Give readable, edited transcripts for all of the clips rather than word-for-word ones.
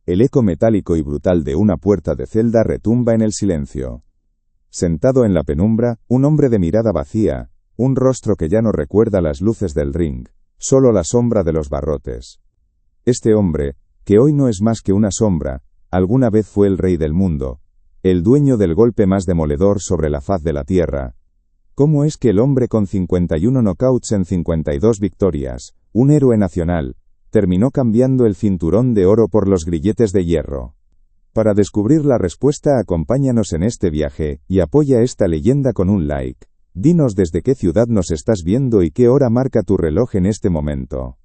El eco metálico y brutal de una puerta de celda retumba en el silencio. Sentado en la penumbra, un hombre de mirada vacía, un rostro que ya no recuerda las luces del ring, solo la sombra de los barrotes. Este hombre, que hoy no es más que una sombra, alguna vez fue el rey del mundo, el dueño del golpe más demoledor sobre la faz de la tierra. ¿Cómo es que el hombre con 51 knockouts en 52 victorias, un héroe nacional, terminó cambiando el cinturón de oro por los grilletes de hierro? Para descubrir la respuesta, acompáñanos en este viaje, y apoya esta leyenda con un like. Dinos desde qué ciudad nos estás viendo y qué hora marca tu reloj en este momento.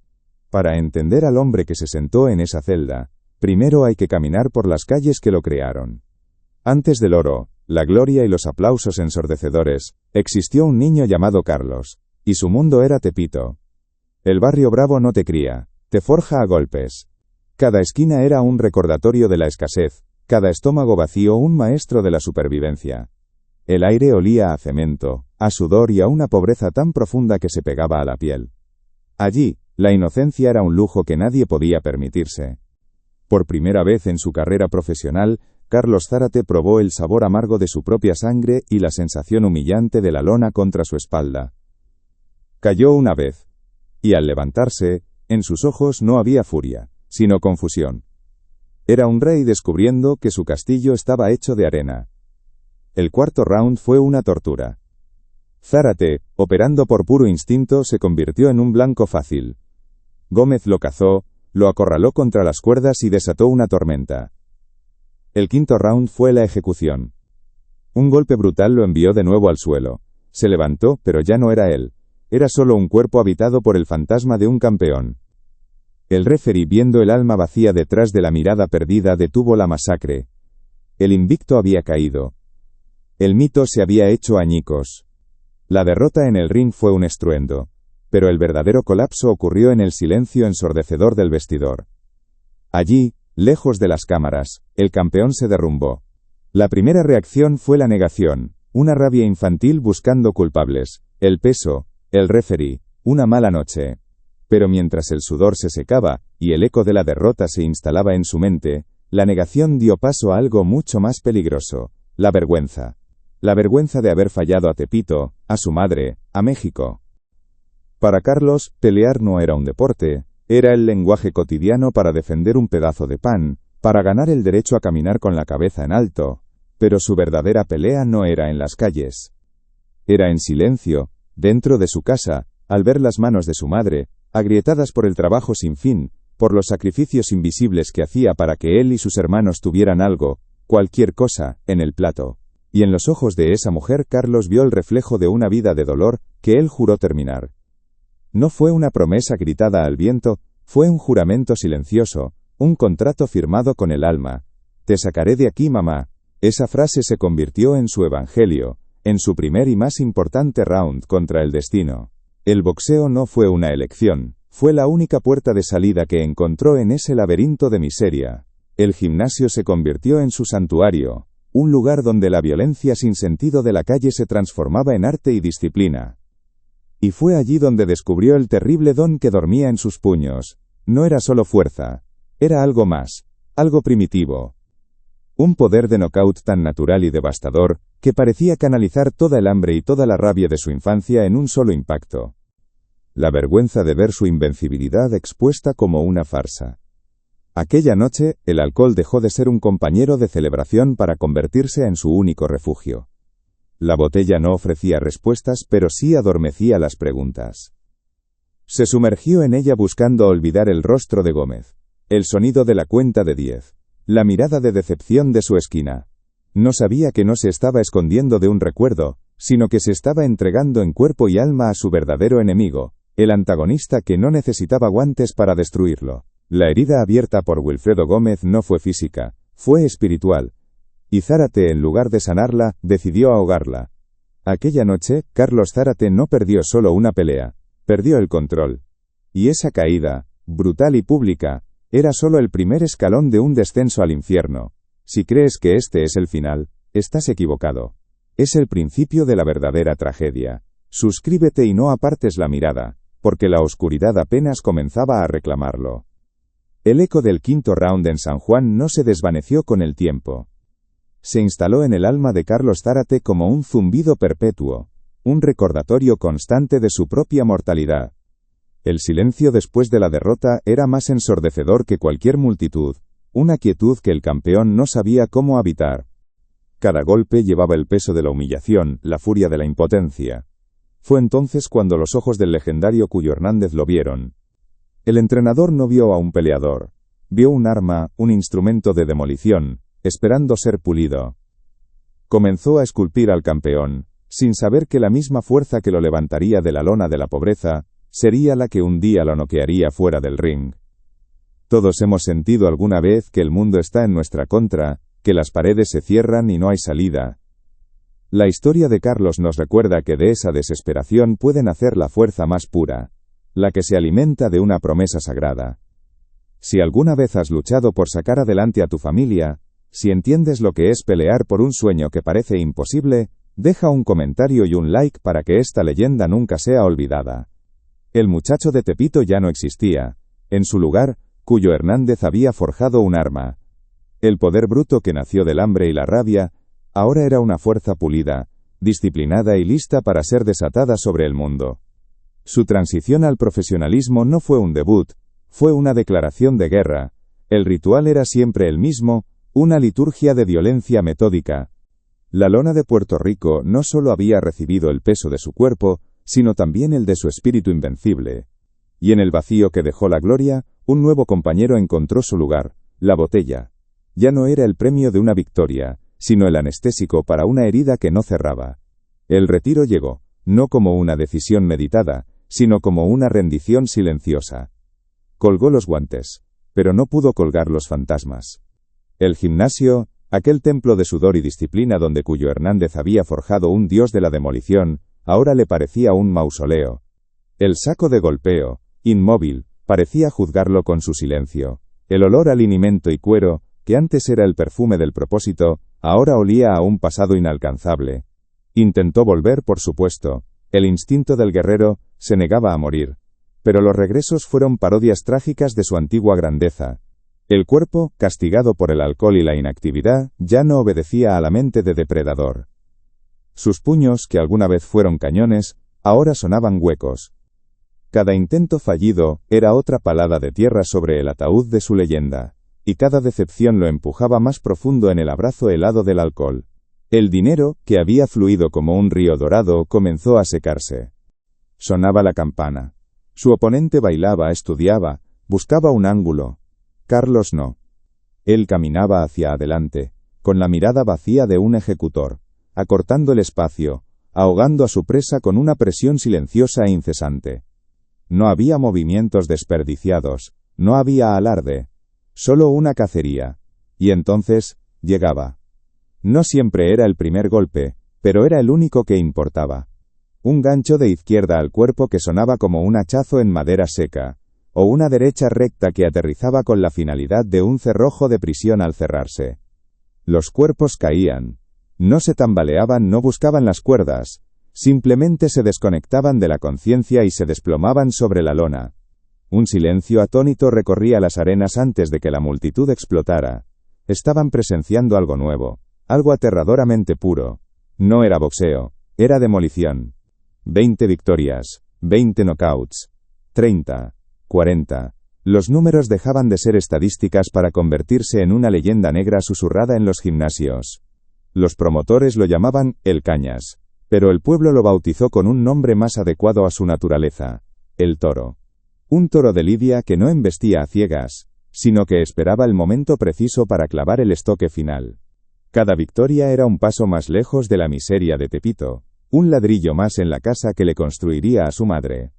Para entender al hombre que se sentó en esa celda, primero hay que caminar por las calles que lo crearon. Antes del oro, la gloria y los aplausos ensordecedores, existió un niño llamado Carlos, y su mundo era Tepito. El barrio bravo no te cría, te forja a golpes. Cada esquina era un recordatorio de la escasez, cada estómago vacío un maestro de la supervivencia. El aire olía a cemento, a sudor y a una pobreza tan profunda que se pegaba a la piel. Allí, la inocencia era un lujo que nadie podía permitirse. Por primera vez en su carrera profesional, Carlos Zárate probó el sabor amargo de su propia sangre y la sensación humillante de la lona contra su espalda. Cayó una vez, y al levantarse, en sus ojos no había furia, sino confusión. Era un rey descubriendo que su castillo estaba hecho de arena. El cuarto round fue una tortura. Zárate, operando por puro instinto, se convirtió en un blanco fácil. Gómez lo cazó, lo acorraló contra las cuerdas y desató una tormenta. El quinto round fue la ejecución. Un golpe brutal lo envió de nuevo al suelo. Se levantó, pero ya no era él. Era solo un cuerpo habitado por el fantasma de un campeón. El referee, viendo el alma vacía detrás de la mirada perdida, detuvo la masacre. El invicto había caído. El mito se había hecho añicos. La derrota en el ring fue un estruendo, pero el verdadero colapso ocurrió en el silencio ensordecedor del vestidor. Allí, lejos de las cámaras, el campeón se derrumbó. La primera reacción fue la negación, una rabia infantil buscando culpables, el peso, el referee, una mala noche. Pero mientras el sudor se secaba, y el eco de la derrota se instalaba en su mente, la negación dio paso a algo mucho más peligroso, la vergüenza. La vergüenza de haber fallado a Tepito, a su madre, a México. Para Carlos, pelear no era un deporte, era el lenguaje cotidiano para defender un pedazo de pan, para ganar el derecho a caminar con la cabeza en alto, pero su verdadera pelea no era en las calles. Era en silencio, dentro de su casa, al ver las manos de su madre, agrietadas por el trabajo sin fin, por los sacrificios invisibles que hacía para que él y sus hermanos tuvieran algo, cualquier cosa, en el plato. Y en los ojos de esa mujer Carlos vio el reflejo de una vida de dolor, que él juró terminar. No fue una promesa gritada al viento, fue un juramento silencioso, un contrato firmado con el alma. Te sacaré de aquí, mamá. Esa frase se convirtió en su evangelio, en su primer y más importante round contra el destino. El boxeo no fue una elección, fue la única puerta de salida que encontró en ese laberinto de miseria. El gimnasio se convirtió en su santuario, un lugar donde la violencia sin sentido de la calle se transformaba en arte y disciplina. Y fue allí donde descubrió el terrible don que dormía en sus puños. No era solo fuerza, era algo más, algo primitivo. Un poder de nocaut tan natural y devastador, que parecía canalizar toda el hambre y toda la rabia de su infancia en un solo impacto. La vergüenza de ver su invencibilidad expuesta como una farsa. Aquella noche, el alcohol dejó de ser un compañero de celebración para convertirse en su único refugio. La botella no ofrecía respuestas, pero sí adormecía las preguntas. Se sumergió en ella buscando olvidar el rostro de Gómez, el sonido de la cuenta de 10, la mirada de decepción de su esquina. No sabía que no se estaba escondiendo de un recuerdo, sino que se estaba entregando en cuerpo y alma a su verdadero enemigo, el antagonista que no necesitaba guantes para destruirlo. La herida abierta por Wilfredo Gómez no fue física, fue espiritual. Y Zárate, en lugar de sanarla, decidió ahogarla. Aquella noche, Carlos Zárate no perdió solo una pelea, perdió el control. Y esa caída, brutal y pública, era solo el primer escalón de un descenso al infierno. Si crees que este es el final, estás equivocado. Es el principio de la verdadera tragedia. Suscríbete y no apartes la mirada, porque la oscuridad apenas comenzaba a reclamarlo. El eco del quinto round en San Juan no se desvaneció con el tiempo. Se instaló en el alma de Carlos Zárate como un zumbido perpetuo, un recordatorio constante de su propia mortalidad. El silencio después de la derrota era más ensordecedor que cualquier multitud, una quietud que el campeón no sabía cómo habitar. Cada golpe llevaba el peso de la humillación, la furia de la impotencia. Fue entonces cuando los ojos del legendario Cuyo Hernández lo vieron. El entrenador no vio a un peleador, vio un arma, un instrumento de demolición, esperando ser pulido. Comenzó a esculpir al campeón, sin saber que la misma fuerza que lo levantaría de la lona de la pobreza, sería la que un día lo noquearía fuera del ring. Todos hemos sentido alguna vez que el mundo está en nuestra contra, que las paredes se cierran y no hay salida. La historia de Carlos nos recuerda que de esa desesperación puede nacer la fuerza más pura, la que se alimenta de una promesa sagrada. Si alguna vez has luchado por sacar adelante a tu familia, si entiendes lo que es pelear por un sueño que parece imposible, deja un comentario y un like para que esta leyenda nunca sea olvidada. El muchacho de Tepito ya no existía. En su lugar, Cuyo Hernández había forjado un arma. El poder bruto que nació del hambre y la rabia, ahora era una fuerza pulida, disciplinada y lista para ser desatada sobre el mundo. Su transición al profesionalismo no fue un debut, fue una declaración de guerra. El ritual era siempre el mismo, una liturgia de violencia metódica. La lona de Puerto Rico no solo había recibido el peso de su cuerpo, sino también el de su espíritu invencible. Y en el vacío que dejó la gloria, un nuevo compañero encontró su lugar, la botella. Ya no era el premio de una victoria, sino el anestésico para una herida que no cerraba. El retiro llegó, no como una decisión meditada, sino como una rendición silenciosa. Colgó los guantes, pero no pudo colgar los fantasmas. El gimnasio, aquel templo de sudor y disciplina donde Cuyo Hernández había forjado un dios de la demolición, ahora le parecía un mausoleo. El saco de golpeo, inmóvil, parecía juzgarlo con su silencio. El olor a linimento y cuero, que antes era el perfume del propósito, ahora olía a un pasado inalcanzable. Intentó volver, por supuesto. El instinto del guerrero se negaba a morir. Pero los regresos fueron parodias trágicas de su antigua grandeza. El cuerpo, castigado por el alcohol y la inactividad, ya no obedecía a la mente de depredador. Sus puños, que alguna vez fueron cañones, ahora sonaban huecos. Cada intento fallido era otra palada de tierra sobre el ataúd de su leyenda, y cada decepción lo empujaba más profundo en el abrazo helado del alcohol. El dinero, que había fluido como un río dorado, comenzó a secarse. Sonaba la campana. Su oponente bailaba, estudiaba, buscaba un ángulo. Carlos no. Él caminaba hacia adelante, con la mirada vacía de un ejecutor, acortando el espacio, ahogando a su presa con una presión silenciosa e incesante. No había movimientos desperdiciados, no había alarde, solo una cacería. Y entonces, llegaba. No siempre era el primer golpe, pero era el único que importaba. Un gancho de izquierda al cuerpo que sonaba como un hachazo en madera seca, o una derecha recta que aterrizaba con la finalidad de un cerrojo de prisión al cerrarse. Los cuerpos caían. No se tambaleaban, no buscaban las cuerdas. Simplemente se desconectaban de la conciencia y se desplomaban sobre la lona. Un silencio atónito recorría las arenas antes de que la multitud explotara. Estaban presenciando algo nuevo, algo aterradoramente puro. No era boxeo, era demolición. 20 victorias, 20 knockouts, 30, 40. Los números dejaban de ser estadísticas para convertirse en una leyenda negra susurrada en los gimnasios. Los promotores lo llamaban el Cañas, pero el pueblo lo bautizó con un nombre más adecuado a su naturaleza: el Toro. Un toro de lidia que no embestía a ciegas, sino que esperaba el momento preciso para clavar el estoque final. Cada victoria era un paso más lejos de la miseria de Tepito, un ladrillo más en la casa que le construiría a su madre.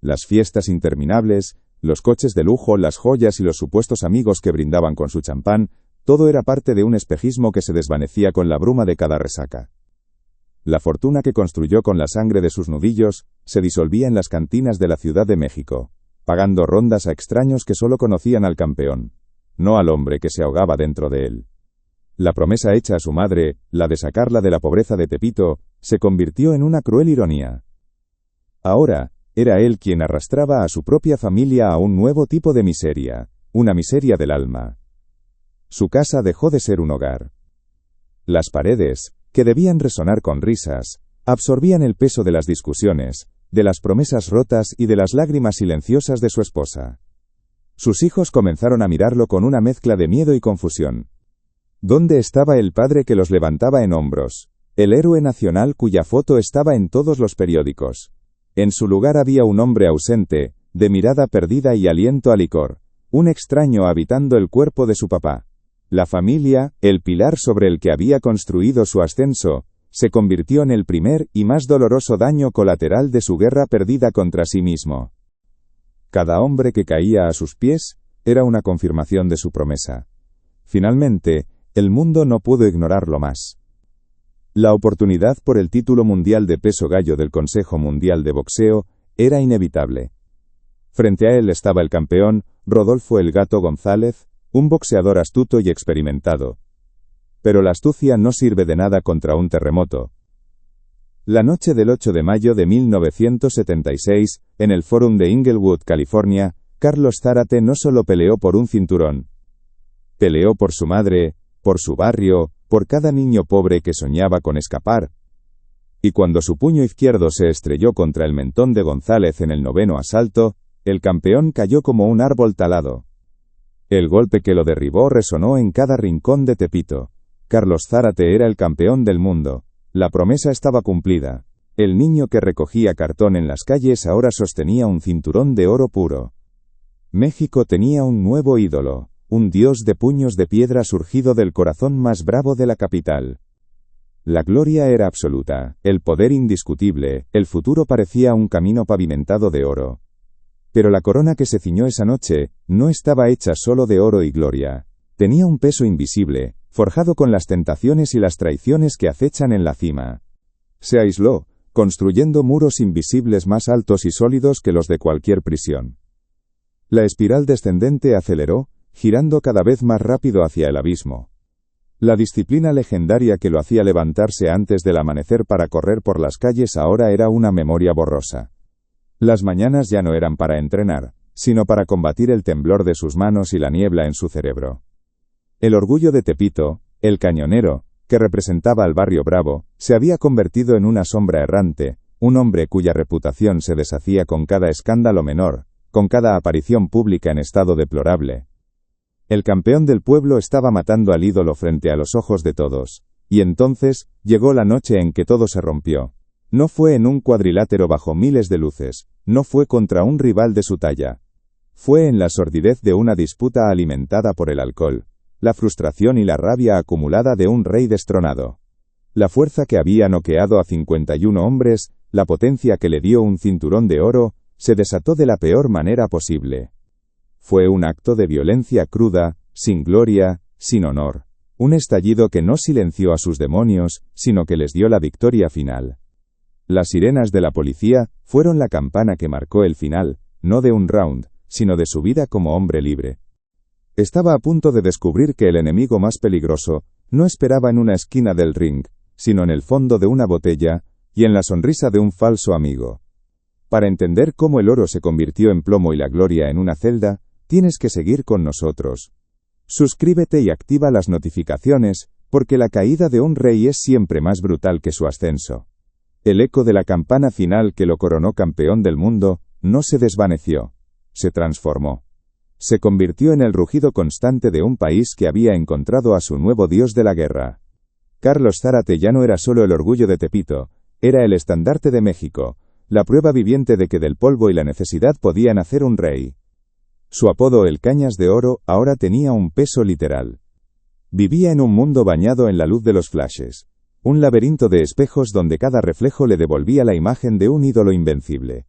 Las fiestas interminables, los coches de lujo, las joyas y los supuestos amigos que brindaban con su champán, todo era parte de un espejismo que se desvanecía con la bruma de cada resaca. La fortuna que construyó con la sangre de sus nudillos se disolvía en las cantinas de la Ciudad de México, pagando rondas a extraños que solo conocían al campeón, no al hombre que se ahogaba dentro de él. La promesa hecha a su madre, la de sacarla de la pobreza de Tepito, se convirtió en una cruel ironía. Ahora, era él quien arrastraba a su propia familia a un nuevo tipo de miseria, una miseria del alma. Su casa dejó de ser un hogar. Las paredes, que debían resonar con risas, absorbían el peso de las discusiones, de las promesas rotas y de las lágrimas silenciosas de su esposa. Sus hijos comenzaron a mirarlo con una mezcla de miedo y confusión. ¿Dónde estaba el padre que los levantaba en hombros? El héroe nacional cuya foto estaba en todos los periódicos. En su lugar había un hombre ausente, de mirada perdida y aliento a licor, un extraño habitando el cuerpo de su papá. La familia, el pilar sobre el que había construido su ascenso, se convirtió en el primer y más doloroso daño colateral de su guerra perdida contra sí mismo. Cada hombre que caía a sus pies era una confirmación de su promesa. Finalmente, el mundo no pudo ignorarlo más. La oportunidad por el título mundial de peso gallo del Consejo Mundial de Boxeo era inevitable. Frente a él estaba el campeón, Rodolfo El Gato González, un boxeador astuto y experimentado. Pero la astucia no sirve de nada contra un terremoto. La noche del 8 de mayo de 1976, en el Forum de Inglewood, California, Carlos Zárate no solo peleó por un cinturón. Peleó por su madre, por su barrio, por cada niño pobre que soñaba con escapar. Y cuando su puño izquierdo se estrelló contra el mentón de González en el 9º asalto, el campeón cayó como un árbol talado. El golpe que lo derribó resonó en cada rincón de Tepito. Carlos Zárate era el campeón del mundo. La promesa estaba cumplida. El niño que recogía cartón en las calles ahora sostenía un cinturón de oro puro. México tenía un nuevo ídolo, un dios de puños de piedra surgido del corazón más bravo de la capital. La gloria era absoluta, el poder indiscutible, el futuro parecía un camino pavimentado de oro. Pero la corona que se ciñó esa noche no estaba hecha solo de oro y gloria. Tenía un peso invisible, forjado con las tentaciones y las traiciones que acechan en la cima. Se aisló, construyendo muros invisibles más altos y sólidos que los de cualquier prisión. La espiral descendente aceleró, girando cada vez más rápido hacia el abismo. La disciplina legendaria que lo hacía levantarse antes del amanecer para correr por las calles ahora era una memoria borrosa. Las mañanas ya no eran para entrenar, sino para combatir el temblor de sus manos y la niebla en su cerebro. El orgullo de Tepito, el cañonero, que representaba al barrio bravo, se había convertido en una sombra errante, un hombre cuya reputación se deshacía con cada escándalo menor, con cada aparición pública en estado deplorable. El campeón del pueblo estaba matando al ídolo frente a los ojos de todos, y entonces llegó la noche en que todo se rompió. No fue en un cuadrilátero bajo miles de luces, no fue contra un rival de su talla. Fue en la sordidez de una disputa alimentada por el alcohol, la frustración y la rabia acumulada de un rey destronado. La fuerza que había noqueado a 51 hombres, la potencia que le dio un cinturón de oro, se desató de la peor manera posible. Fue un acto de violencia cruda, sin gloria, sin honor. Un estallido que no silenció a sus demonios, sino que les dio la victoria final. Las sirenas de la policía fueron la campana que marcó el final, no de un round, sino de su vida como hombre libre. Estaba a punto de descubrir que el enemigo más peligroso no esperaba en una esquina del ring, sino en el fondo de una botella, y en la sonrisa de un falso amigo. Para entender cómo el oro se convirtió en plomo y la gloria en una celda, tienes que seguir con nosotros. Suscríbete y activa las notificaciones, porque la caída de un rey es siempre más brutal que su ascenso. El eco de la campana final que lo coronó campeón del mundo, no se desvaneció, se transformó. Se convirtió en el rugido constante de un país que había encontrado a su nuevo dios de la guerra. Carlos Zárate ya no era solo el orgullo de Tepito, era el estandarte de México, la prueba viviente de que del polvo y la necesidad podían hacer un rey. Su apodo el Cañas de Oro ahora tenía un peso literal. Vivía en un mundo bañado en la luz de los flashes. Un laberinto de espejos donde cada reflejo le devolvía la imagen de un ídolo invencible.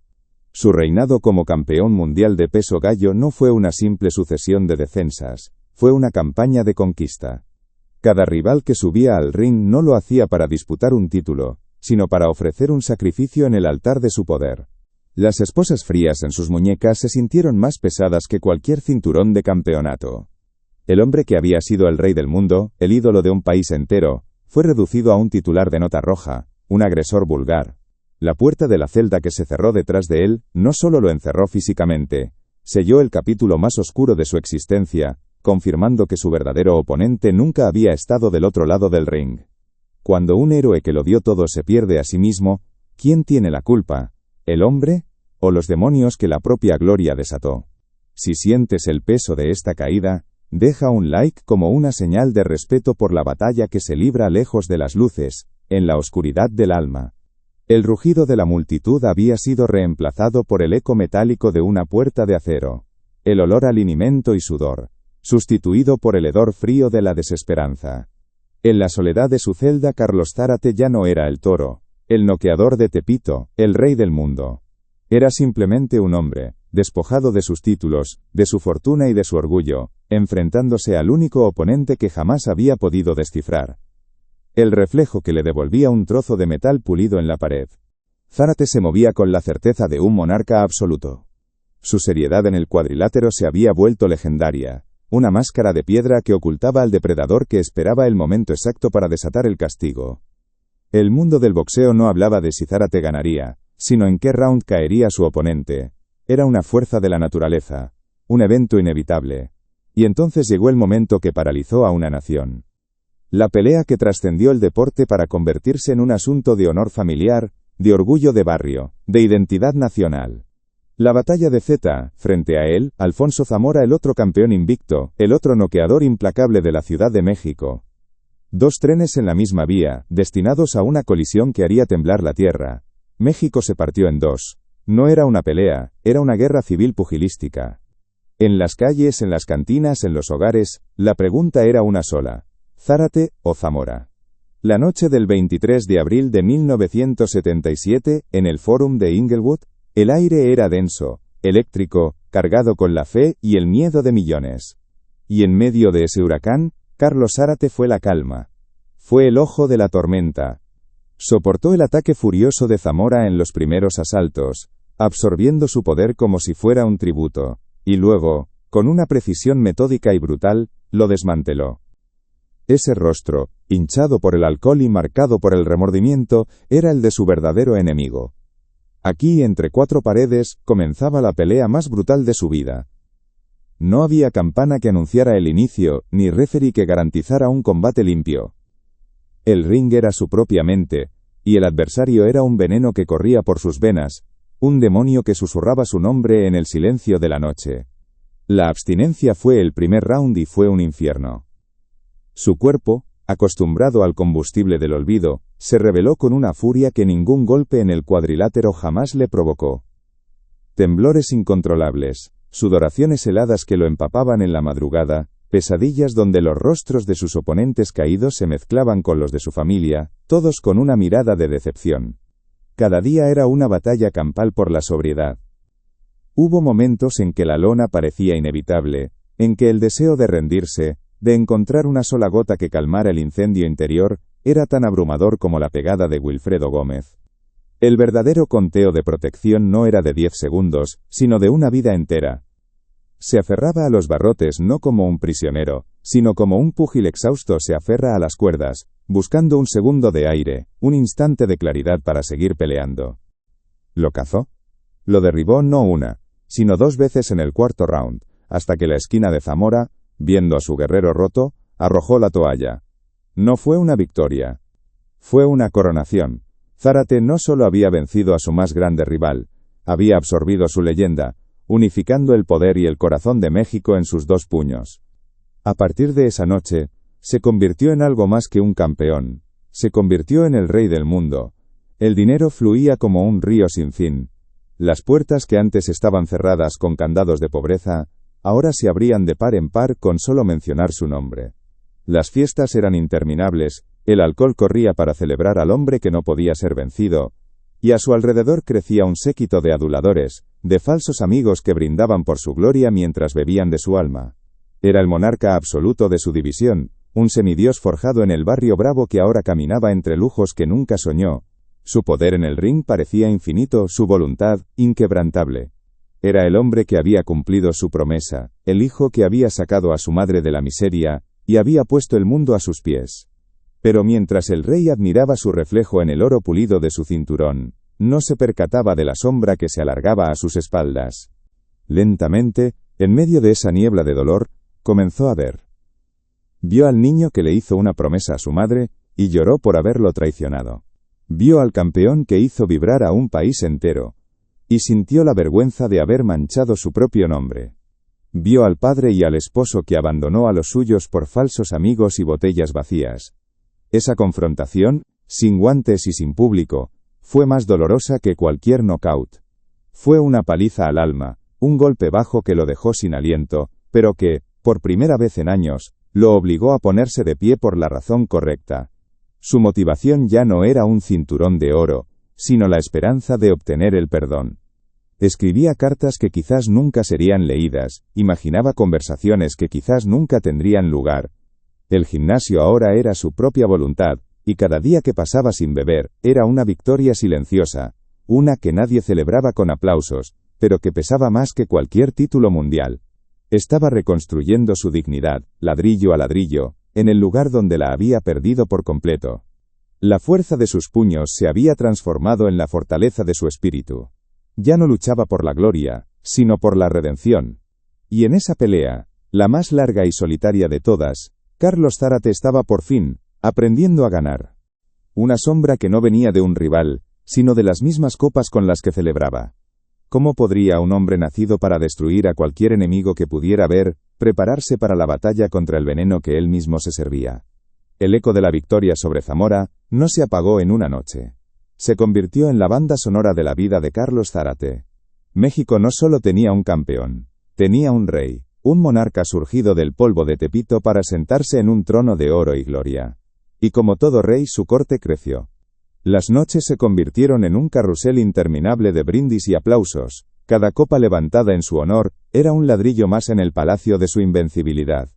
Su reinado como campeón mundial de peso gallo no fue una simple sucesión de defensas, fue una campaña de conquista. Cada rival que subía al ring no lo hacía para disputar un título, sino para ofrecer un sacrificio en el altar de su poder. Las esposas frías en sus muñecas se sintieron más pesadas que cualquier cinturón de campeonato. El hombre que había sido el rey del mundo, el ídolo de un país entero, fue reducido a un titular de nota roja, un agresor vulgar. La puerta de la celda que se cerró detrás de él no solo lo encerró físicamente, Selló el capítulo más oscuro de su existencia, confirmando que su verdadero oponente nunca había estado del otro lado del ring. Cuando un héroe que lo dio todo se pierde a sí mismo, ¿quién tiene la culpa? ¿El hombre? ¿O los demonios que la propia gloria desató? Si sientes el peso de esta caída, deja un like como una señal de respeto por la batalla que se libra lejos de las luces, en la oscuridad del alma. El rugido de la multitud había sido reemplazado por el eco metálico de una puerta de acero. El olor a linimento y sudor, sustituido por el hedor frío de la desesperanza. En la soledad de su celda Carlos Zárate ya no era el toro, el noqueador de Tepito, el rey del mundo. Era simplemente un hombre, despojado de sus títulos, de su fortuna y de su orgullo, enfrentándose al único oponente que jamás había podido descifrar. El reflejo que le devolvía un trozo de metal pulido en la pared. Zárate se movía con la certeza de un monarca absoluto. Su seriedad en el cuadrilátero se había vuelto legendaria, una máscara de piedra que ocultaba al depredador que esperaba el momento exacto para desatar el castigo. El mundo del boxeo no hablaba de si Zárate ganaría, sino en qué round caería su oponente. Era una fuerza de la naturaleza, un evento inevitable. Y entonces llegó el momento que paralizó a una nación. La pelea que trascendió el deporte para convertirse en un asunto de honor familiar, de orgullo de barrio, de identidad nacional. La batalla de Zeta, frente a él, Alfonso Zamora, el otro campeón invicto, el otro noqueador implacable de la Ciudad de México. Dos trenes en la misma vía, destinados a una colisión que haría temblar la tierra. México se partió en dos. No era una pelea, era una guerra civil pugilística. En las calles, en las cantinas, en los hogares, la pregunta era una sola: ¿Zárate o Zamora? La noche del 23 de abril de 1977, en el Fórum de Inglewood, el aire era denso, eléctrico, cargado con la fe y el miedo de millones. Y en medio de ese huracán, Carlos Zárate fue la calma. Fue el ojo de la tormenta. Soportó el ataque furioso de Zamora en los primeros asaltos, absorbiendo su poder como si fuera un tributo, y luego, con una precisión metódica y brutal, lo desmanteló. Ese rostro, hinchado por el alcohol y marcado por el remordimiento, era el de su verdadero enemigo. Aquí, entre cuatro paredes, comenzaba la pelea más brutal de su vida. No había campana que anunciara el inicio, ni referee que garantizara un combate limpio. El ring era su propia mente, y el adversario era un veneno que corría por sus venas, un demonio que susurraba su nombre en el silencio de la noche. La abstinencia fue el primer round y fue un infierno. Su cuerpo, acostumbrado al combustible del olvido, se rebeló con una furia que ningún golpe en el cuadrilátero jamás le provocó. Temblores incontrolables, sudoraciones heladas que lo empapaban en la madrugada, pesadillas donde los rostros de sus oponentes caídos se mezclaban con los de su familia, todos con una mirada de decepción. Cada día era una batalla campal por la sobriedad. Hubo momentos en que la lona parecía inevitable, en que el deseo de rendirse, de encontrar una sola gota que calmara el incendio interior, era tan abrumador como la pegada de Wilfredo Gómez. El verdadero conteo de protección no era de 10 segundos, sino de una vida entera. Se aferraba a los barrotes no como un prisionero, sino como un púgil exhausto se aferra a las cuerdas, buscando un segundo de aire, un instante de claridad para seguir peleando. ¿Lo cazó? Lo derribó no una, sino 2 veces en el cuarto round, hasta que la esquina de Zamora, viendo a su guerrero roto, arrojó la toalla. No fue una victoria. Fue una coronación. Zárate no solo había vencido a su más grande rival, había absorbido su leyenda, unificando el poder y el corazón de México en sus 2 puños. A partir de esa noche, se convirtió en algo más que un campeón, se convirtió en el rey del mundo. El dinero fluía como un río sin fin. Las puertas que antes estaban cerradas con candados de pobreza, ahora se abrían de par en par con solo mencionar su nombre. Las fiestas eran interminables, el alcohol corría para celebrar al hombre que no podía ser vencido, y a su alrededor crecía un séquito de aduladores, de falsos amigos que brindaban por su gloria mientras bebían de su alma. Era el monarca absoluto de su división, un semidios forjado en el barrio bravo que ahora caminaba entre lujos que nunca soñó. Su poder en el ring parecía infinito, su voluntad, inquebrantable. Era el hombre que había cumplido su promesa, el hijo que había sacado a su madre de la miseria, y había puesto el mundo a sus pies. Pero mientras el rey admiraba su reflejo en el oro pulido de su cinturón, no se percataba de la sombra que se alargaba a sus espaldas. Lentamente, en medio de esa niebla de dolor, comenzó a ver. Vio al niño que le hizo una promesa a su madre, y lloró por haberlo traicionado. Vio al campeón que hizo vibrar a un país entero, y sintió la vergüenza de haber manchado su propio nombre. Vio al padre y al esposo que abandonó a los suyos por falsos amigos y botellas vacías. Esa confrontación, sin guantes y sin público, fue más dolorosa que cualquier knockout. Fue una paliza al alma, un golpe bajo que lo dejó sin aliento, pero que, por primera vez en años, lo obligó a ponerse de pie por la razón correcta. Su motivación ya no era un cinturón de oro, sino la esperanza de obtener el perdón. Escribía cartas que quizás nunca serían leídas, imaginaba conversaciones que quizás nunca tendrían lugar. El gimnasio ahora era su propia voluntad, y cada día que pasaba sin beber, era una victoria silenciosa, una que nadie celebraba con aplausos, pero que pesaba más que cualquier título mundial. Estaba reconstruyendo su dignidad, ladrillo a ladrillo, en el lugar donde la había perdido por completo. La fuerza de sus puños se había transformado en la fortaleza de su espíritu. Ya no luchaba por la gloria, sino por la redención. Y en esa pelea, la más larga y solitaria de todas, Carlos Zárate estaba por fin, aprendiendo a ganar. Una sombra que no venía de un rival, sino de las mismas copas con las que celebraba. ¿Cómo podría un hombre nacido para destruir a cualquier enemigo que pudiera ver, prepararse para la batalla contra el veneno que él mismo se servía? El eco de la victoria sobre Zamora no se apagó en una noche. Se convirtió en la banda sonora de la vida de Carlos Zárate. México no solo tenía un campeón, tenía un rey, un monarca surgido del polvo de Tepito para sentarse en un trono de oro y gloria. Y como todo rey, su corte creció. Las noches se convirtieron en un carrusel interminable de brindis y aplausos. Cada copa levantada en su honor era un ladrillo más en el palacio de su invencibilidad.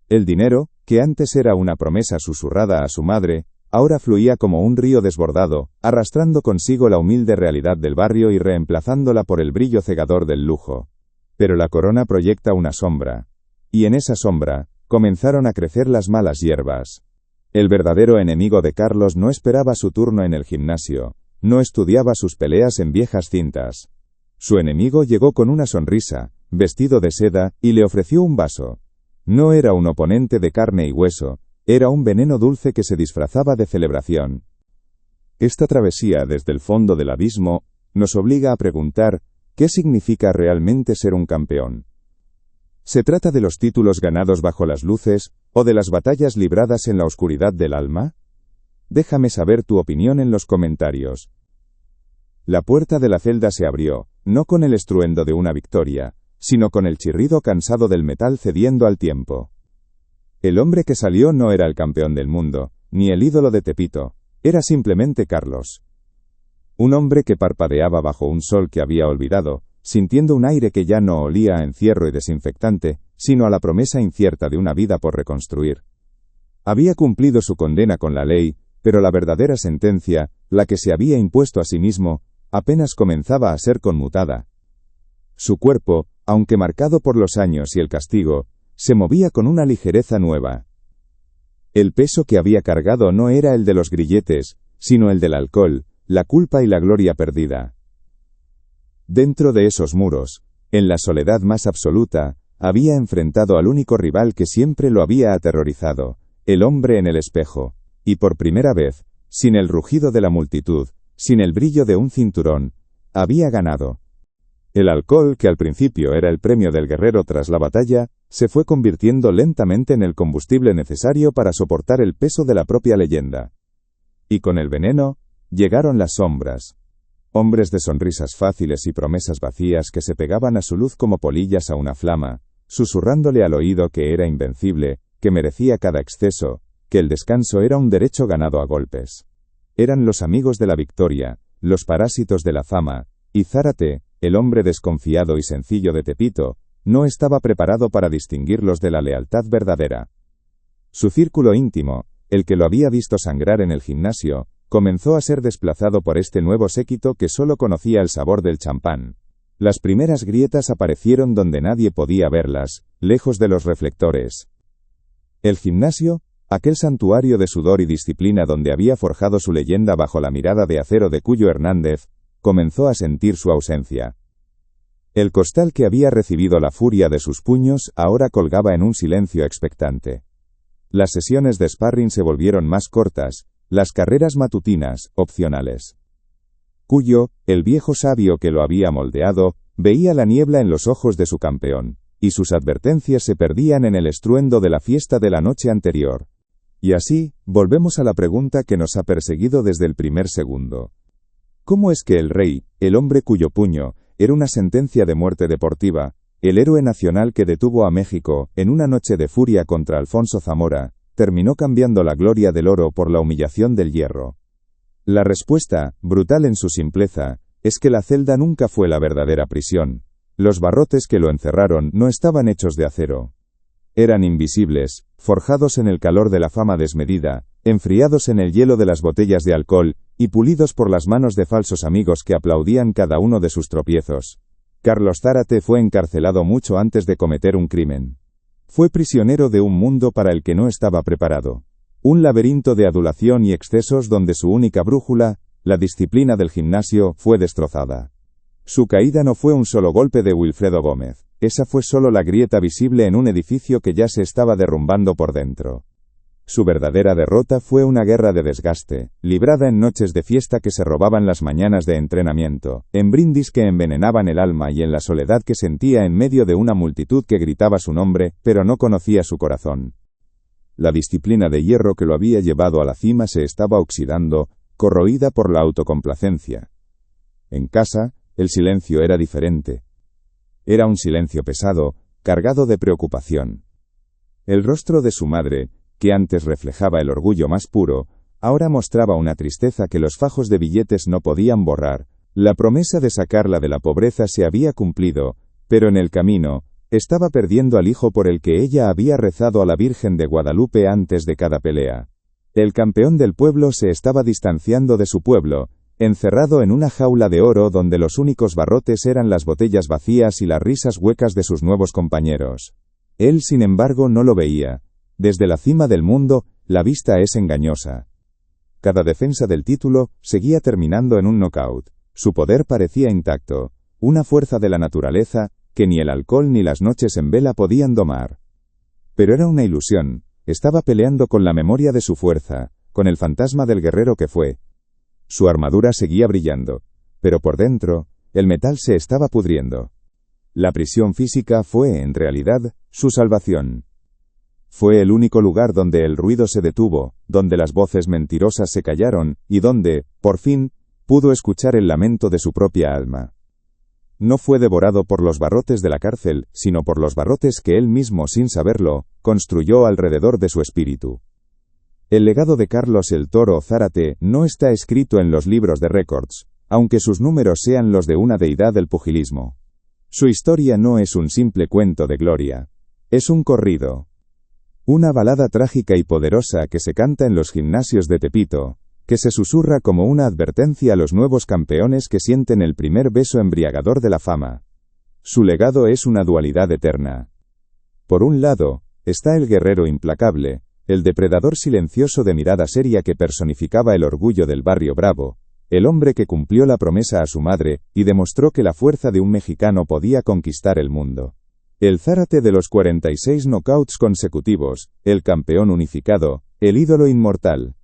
El dinero, que antes era una promesa susurrada a su madre, ahora fluía como un río desbordado, arrastrando consigo la humilde realidad del barrio y reemplazándola por el brillo cegador del lujo. Pero la corona proyecta una sombra. Y en esa sombra, comenzaron a crecer las malas hierbas. El verdadero enemigo de Carlos no esperaba su turno en el gimnasio, no estudiaba sus peleas en viejas cintas. Su enemigo llegó con una sonrisa, vestido de seda, y le ofreció un vaso. No era un oponente de carne y hueso, era un veneno dulce que se disfrazaba de celebración. Esta travesía desde el fondo del abismo nos obliga a preguntar, ¿qué significa realmente ser un campeón? ¿Se trata de los títulos ganados bajo las luces, o de las batallas libradas en la oscuridad del alma? Déjame saber tu opinión en los comentarios. La puerta de la celda se abrió, no con el estruendo de una victoria, sino con el chirrido cansado del metal cediendo al tiempo. El hombre que salió no era el campeón del mundo, ni el ídolo de Tepito, era simplemente Carlos. Un hombre que parpadeaba bajo un sol que había olvidado, sintiendo un aire que ya no olía a encierro y desinfectante, sino a la promesa incierta de una vida por reconstruir. Había cumplido su condena con la ley, pero la verdadera sentencia, la que se había impuesto a sí mismo, apenas comenzaba a ser conmutada. Su cuerpo, aunque marcado por los años y el castigo, se movía con una ligereza nueva. El peso que había cargado no era el de los grilletes, sino el del alcohol, la culpa y la gloria perdida. Dentro de esos muros, en la soledad más absoluta, había enfrentado al único rival que siempre lo había aterrorizado, el hombre en el espejo, y por primera vez, sin el rugido de la multitud, sin el brillo de un cinturón, había ganado. El alcohol, que al principio era el premio del guerrero tras la batalla, se fue convirtiendo lentamente en el combustible necesario para soportar el peso de la propia leyenda. Y con el veneno, llegaron las sombras. Hombres de sonrisas fáciles y promesas vacías que se pegaban a su luz como polillas a una flama, susurrándole al oído que era invencible, que merecía cada exceso, que el descanso era un derecho ganado a golpes. Eran los amigos de la victoria, los parásitos de la fama, y Zárate, el hombre desconfiado y sencillo de Tepito, no estaba preparado para distinguirlos de la lealtad verdadera. Su círculo íntimo, el que lo había visto sangrar en el gimnasio, comenzó a ser desplazado por este nuevo séquito que solo conocía el sabor del champán. Las primeras grietas aparecieron donde nadie podía verlas, lejos de los reflectores. El gimnasio, aquel santuario de sudor y disciplina donde había forjado su leyenda bajo la mirada de acero de Cuyo Hernández, comenzó a sentir su ausencia. El costal que había recibido la furia de sus puños ahora colgaba en un silencio expectante. Las sesiones de sparring se volvieron más cortas, las carreras matutinas, opcionales. Cuyo, el viejo sabio que lo había moldeado, veía la niebla en los ojos de su campeón, y sus advertencias se perdían en el estruendo de la fiesta de la noche anterior. Y así, volvemos a la pregunta que nos ha perseguido desde el primer segundo. ¿Cómo es que el rey, el hombre cuyo puño era una sentencia de muerte deportiva, el héroe nacional que detuvo a México en una noche de furia contra Alfonso Zamora, terminó cambiando la gloria del oro por la humillación del hierro? La respuesta, brutal en su simpleza, es que la celda nunca fue la verdadera prisión. Los barrotes que lo encerraron no estaban hechos de acero. Eran invisibles, forjados en el calor de la fama desmedida, enfriados en el hielo de las botellas de alcohol, y pulidos por las manos de falsos amigos que aplaudían cada uno de sus tropiezos. Carlos Zárate fue encarcelado mucho antes de cometer un crimen. Fue prisionero de un mundo para el que no estaba preparado. Un laberinto de adulación y excesos donde su única brújula, la disciplina del gimnasio, fue destrozada. Su caída no fue un solo golpe de Wilfredo Gómez, esa fue solo la grieta visible en un edificio que ya se estaba derrumbando por dentro. Su verdadera derrota fue una guerra de desgaste, librada en noches de fiesta que se robaban las mañanas de entrenamiento, en brindis que envenenaban el alma y en la soledad que sentía en medio de una multitud que gritaba su nombre, pero no conocía su corazón. La disciplina de hierro que lo había llevado a la cima se estaba oxidando, corroída por la autocomplacencia. En casa, el silencio era diferente. Era un silencio pesado, cargado de preocupación. El rostro de su madre, que antes reflejaba el orgullo más puro, ahora mostraba una tristeza que los fajos de billetes no podían borrar. La promesa de sacarla de la pobreza se había cumplido, pero en el camino, estaba perdiendo al hijo por el que ella había rezado a la Virgen de Guadalupe antes de cada pelea. El campeón del pueblo se estaba distanciando de su pueblo, encerrado en una jaula de oro donde los únicos barrotes eran las botellas vacías y las risas huecas de sus nuevos compañeros. Él, sin embargo, no lo veía. Desde la cima del mundo, la vista es engañosa. Cada defensa del título seguía terminando en un knockout. Su poder parecía intacto, una fuerza de la naturaleza que ni el alcohol ni las noches en vela podían domar. Pero era una ilusión, estaba peleando con la memoria de su fuerza, con el fantasma del guerrero que fue. Su armadura seguía brillando, pero por dentro, el metal se estaba pudriendo. La prisión física fue, en realidad, su salvación. Fue el único lugar donde el ruido se detuvo, donde las voces mentirosas se callaron, y donde, por fin, pudo escuchar el lamento de su propia alma. No fue devorado por los barrotes de la cárcel, sino por los barrotes que él mismo, sin saberlo, construyó alrededor de su espíritu. El legado de Carlos el Toro Zárate no está escrito en los libros de récords, aunque sus números sean los de una deidad del pugilismo. Su historia no es un simple cuento de gloria. Es un corrido. Una balada trágica y poderosa que se canta en los gimnasios de Tepito, que se susurra como una advertencia a los nuevos campeones que sienten el primer beso embriagador de la fama. Su legado es una dualidad eterna. Por un lado, está el guerrero implacable, el depredador silencioso de mirada seria que personificaba el orgullo del barrio bravo, el hombre que cumplió la promesa a su madre y demostró que la fuerza de un mexicano podía conquistar el mundo. El Zárate de los 46 knockouts consecutivos, el campeón unificado, el ídolo inmortal.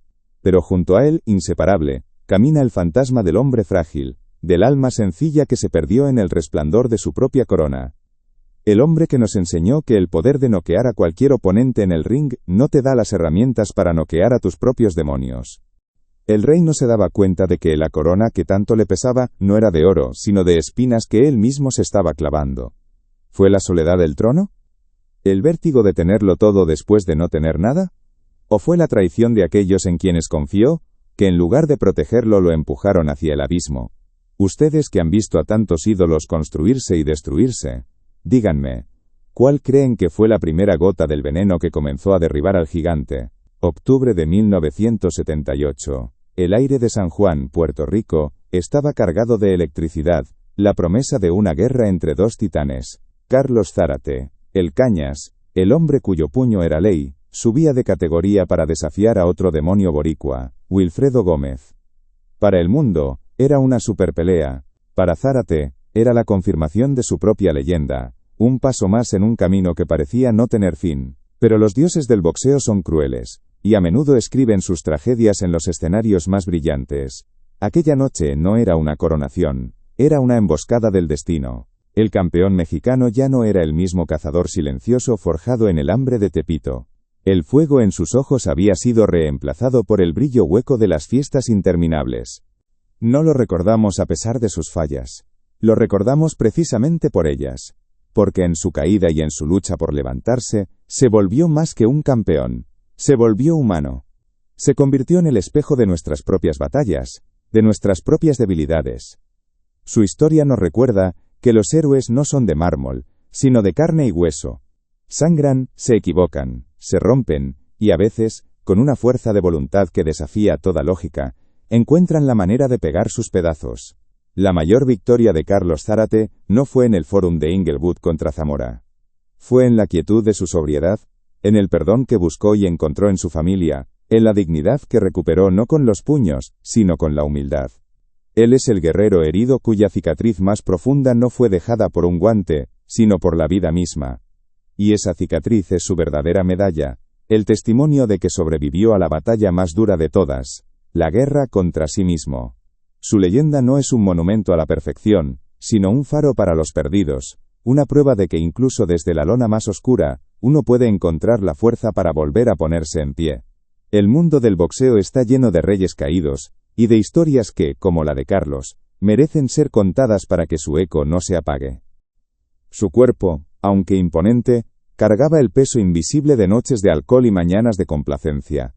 Pero junto a él, inseparable, camina el fantasma del hombre frágil, del alma sencilla que se perdió en el resplandor de su propia corona. El hombre que nos enseñó que el poder de noquear a cualquier oponente en el ring no te da las herramientas para noquear a tus propios demonios. El rey no se daba cuenta de que la corona que tanto le pesaba no era de oro, sino de espinas que él mismo se estaba clavando. ¿Fue la soledad del trono? ¿El vértigo de tenerlo todo después de no tener nada? ¿O fue la traición de aquellos en quienes confió, que en lugar de protegerlo lo empujaron hacia el abismo? Ustedes que han visto a tantos ídolos construirse y destruirse, díganme, ¿cuál creen que fue la primera gota del veneno que comenzó a derribar al gigante? Octubre de 1978. El aire de San Juan, Puerto Rico, estaba cargado de electricidad, la promesa de una guerra entre dos titanes. Carlos Zárate, el Cañas, el hombre cuyo puño era ley, subía de categoría para desafiar a otro demonio boricua, Wilfredo Gómez. Para el mundo, era una superpelea. Para Zárate, Era la confirmación de su propia leyenda, un paso más en un camino que parecía no tener fin. Pero los dioses del boxeo son crueles, y a menudo escriben sus tragedias en los escenarios más brillantes. Aquella noche no era una coronación, era una emboscada del destino. El campeón mexicano ya no era el mismo cazador silencioso forjado en el hambre de Tepito. El fuego en sus ojos había sido reemplazado por el brillo hueco de las fiestas interminables. No lo recordamos a pesar de sus fallas. Lo recordamos precisamente por ellas. Porque en su caída y en su lucha por levantarse, se volvió más que un campeón. Se volvió humano. Se convirtió en el espejo de nuestras propias batallas, de nuestras propias debilidades. Su historia nos recuerda que los héroes no son de mármol, sino de carne y hueso. Sangran, se equivocan, se rompen, y a veces, con una fuerza de voluntad que desafía toda lógica, encuentran la manera de pegar sus pedazos. La mayor victoria de Carlos Zárate no fue en el Fórum de Inglewood contra Zamora. Fue en la quietud de su sobriedad, en el perdón que buscó y encontró en su familia, en la dignidad que recuperó no con los puños, sino con la humildad. Él es el guerrero herido cuya cicatriz más profunda no fue dejada por un guante, sino por la vida misma. Y esa cicatriz es su verdadera medalla, el testimonio de que sobrevivió a la batalla más dura de todas, la guerra contra sí mismo. Su leyenda no es un monumento a la perfección, sino un faro para los perdidos, una prueba de que incluso desde la lona más oscura, uno puede encontrar la fuerza para volver a ponerse en pie. El mundo del boxeo está lleno de reyes caídos, y de historias que, como la de Carlos, merecen ser contadas para que su eco no se apague. Su cuerpo, aunque imponente, cargaba el peso invisible de noches de alcohol y mañanas de complacencia.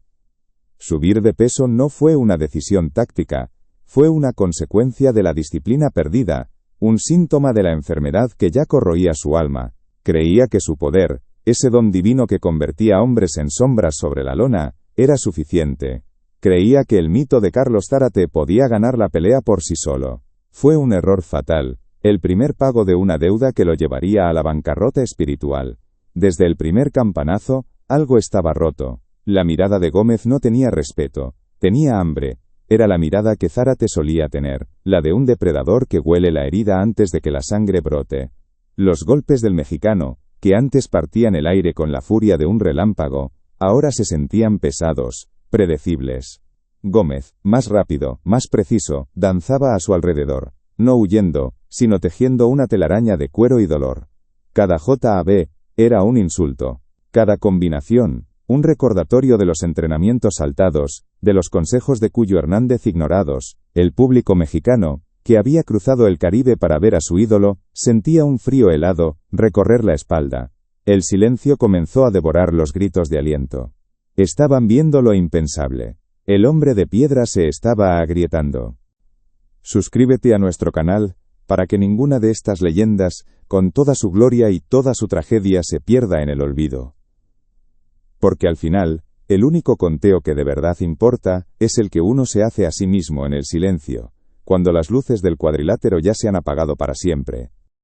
Subir de peso no fue una decisión táctica, fue una consecuencia de la disciplina perdida, un síntoma de la enfermedad que ya corroía su alma. Creía que su poder, ese don divino que convertía hombres en sombras sobre la lona, era suficiente. Creía que el mito de Carlos Zárate podía ganar la pelea por sí solo. Fue un error fatal, el primer pago de una deuda que lo llevaría a la bancarrota espiritual. Desde el primer campanazo, algo estaba roto. La mirada de Gómez no tenía respeto, tenía hambre. Era la mirada que Zárate solía tener, la de un depredador que huele la herida antes de que la sangre brote. Los golpes del mexicano, que antes partían el aire con la furia de un relámpago, ahora se sentían pesados, predecibles. Gómez, más rápido, más preciso, danzaba a su alrededor, no huyendo, sino tejiendo una telaraña de cuero y dolor. Cada jab era un insulto, cada combinación, un recordatorio de los entrenamientos saltados, de los consejos de Cuyo Hernández ignorados. El público mexicano, que había cruzado el Caribe para ver a su ídolo, sentía un frío helado recorrer la espalda. El silencio comenzó a devorar los gritos de aliento. Estaban viendo lo impensable. El hombre de piedra se estaba agrietando. Suscríbete a nuestro canal, para que ninguna de estas leyendas, con toda su gloria y toda su tragedia, se pierda en el olvido. Porque al final, el único conteo que de verdad importa, es el que uno se hace a sí mismo en el silencio, cuando las luces del cuadrilátero ya se han apagado para siempre.